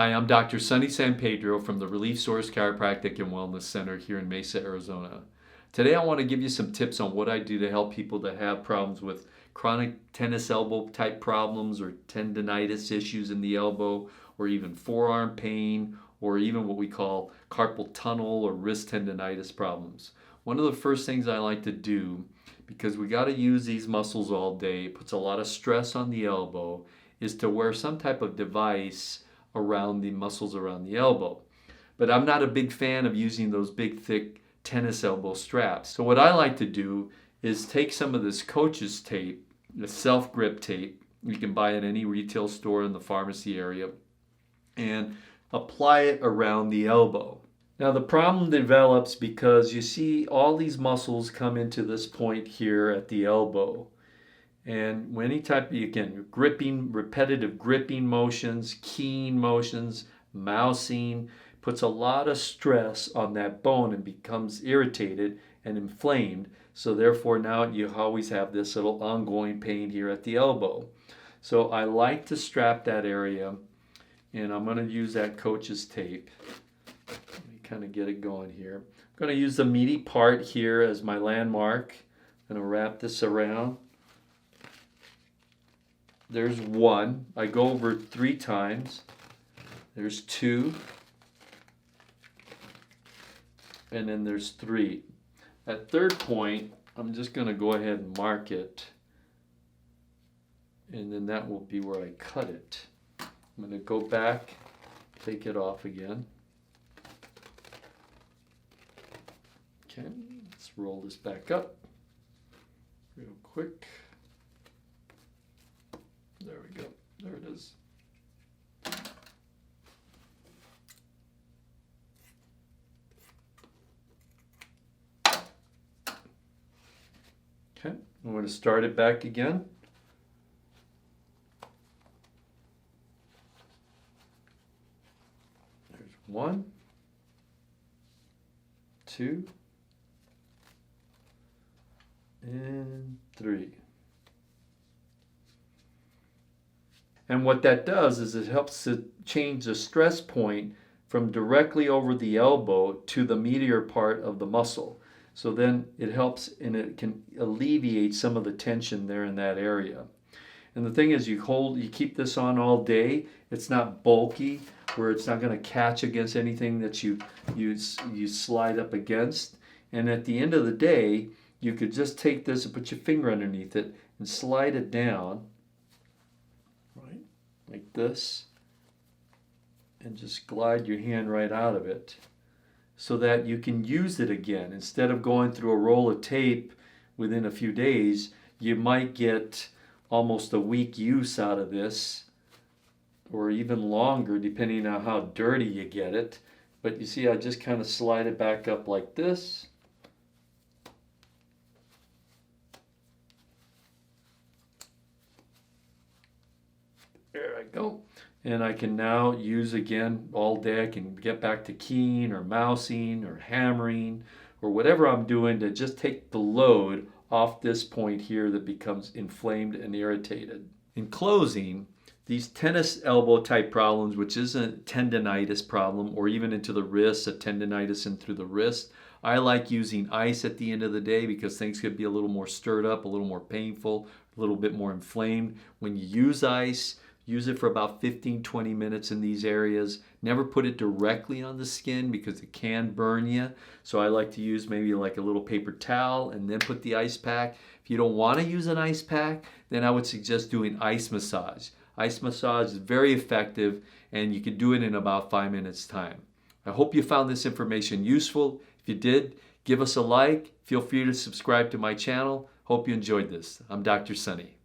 Hi, I'm Dr. Sonny San Pedro from the Relief Source Chiropractic and Wellness Center here in Mesa, Arizona. Today I want to give you some tips on what I do to help people that have problems with chronic tennis elbow type problems or tendonitis issues in the elbow, or even forearm pain, or even what we call carpal tunnel or wrist tendonitis problems. One of the first things I like to do, because we got to use these muscles all day, it puts a lot of stress on the elbow, is to wear some type of device around the muscles around the elbow. But I'm not a big fan of using those big thick tennis elbow straps. So what I like to do is take some of this coach's tape, the self-grip tape, you can buy at any retail store in the pharmacy area, and apply it around the elbow. Now the problem develops because you see all these muscles come into this point here at the elbow. And when any type of, again, gripping, repetitive gripping motions, keying motions, mousing, puts a lot of stress on that bone and becomes irritated and inflamed. So therefore now you always have this little ongoing pain here at the elbow. So I like to strap that area, and I'm going to use that coach's tape. Let me kind of get it going here. I'm going to use the meaty part here as my landmark. I'm going to wrap this around. There's one. I go over 3 times. There's 2. And then there's 3. At third point, I'm just going to go ahead and mark it. And then that will be where I cut it. I'm going to go back, take it off again. Okay, let's roll this back up real quick. There we go. There it is. Okay, I'm going to start it back again. There's 1, 2, and 3. And what that does is it helps to change the stress point from directly over the elbow to the medial part of the muscle. So then it helps, and it can alleviate some of the tension there in that area. And the thing is, you keep this on all day. It's not bulky, where it's not going to catch against anything that you slide up against. And at the end of the day, you could just take this and put your finger underneath it and slide it down, right, like this, and just glide your hand right out of it, so that you can use it again. Instead of going through a roll of tape within a few days, you might get almost a week use out of this, or even longer depending on how dirty you get it. But you see, I just kind of slide it back up like this. There I go. And I can now use again all day. I can get back to keying or mousing or hammering or whatever I'm doing to just take the load off this point here that becomes inflamed and irritated. In closing, these tennis elbow type problems, which is a tendonitis problem, or even into the wrist, a tendonitis in through the wrist, I like using ice at the end of the day because things could be a little more stirred up, a little more painful, a little bit more inflamed. When you use ice, use it for about 15-20 minutes in these areas. Never put it directly on the skin because it can burn you. So I like to use maybe like a little paper towel and then put the ice pack. If you don't want to use an ice pack, then I would suggest doing ice massage. Ice massage is very effective, and you can do it in about 5 minutes time. I hope you found this information useful. If you did, give us a like. Feel free to subscribe to my channel. Hope you enjoyed this. I'm Dr. Sonny.